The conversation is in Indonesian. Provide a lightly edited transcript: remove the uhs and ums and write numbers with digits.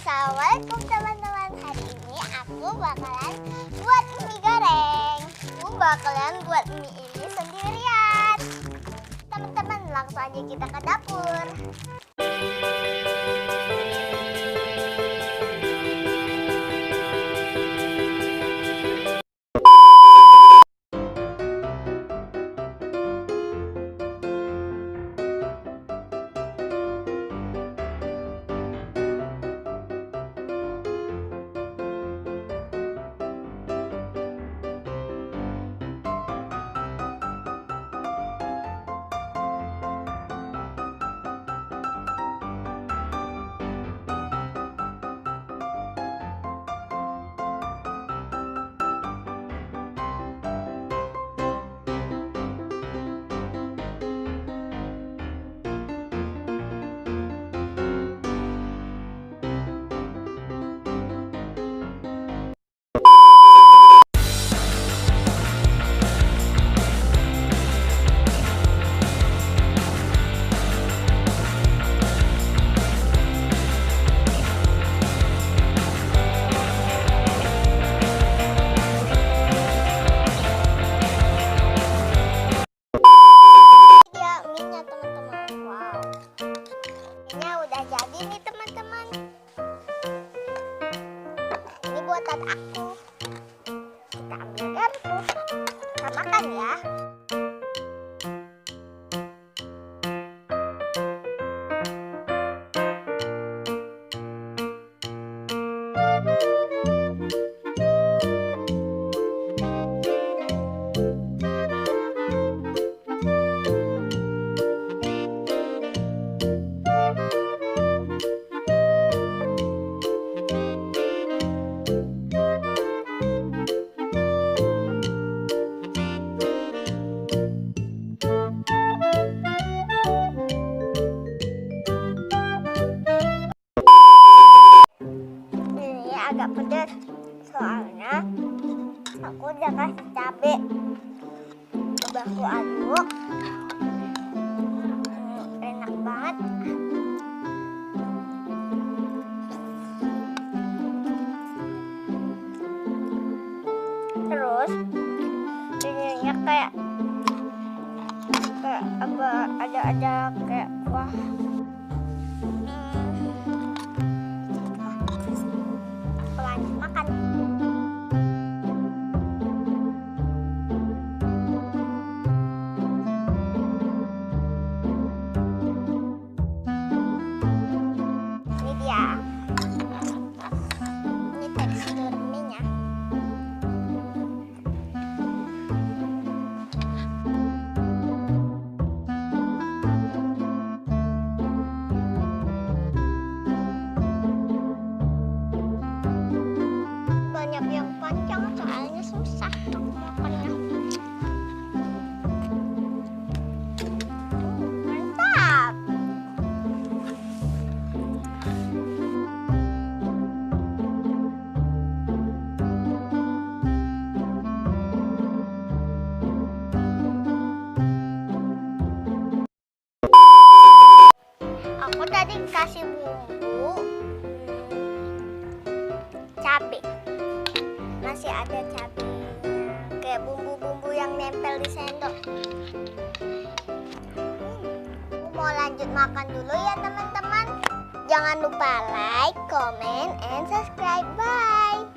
Assalamualaikum teman-teman. Hari ini aku bakalan buat mie goreng. Aku bakalan buat mie ini sendirian. Teman-teman, langsung aja kita ke dapur. Jadi nih teman-teman, ini buatan aku. Kita ambil garpu, kita makan ya. Agak pedas soalnya aku udah kasih cabai. Coba aku aduk. Enak banget. Terus ininya kayak ada kayak wah. Makan. Ini dia. Ini tekstur mie-nya. Banyak yang panjang soalnya susah makannya. Mantap. Aku tadi kasih bumbu cabai. Masih ada cabai, kayak bumbu-bumbu yang nempel di sendok. Mau lanjut makan dulu ya teman-teman. Jangan lupa like, comment, and subscribe. Bye.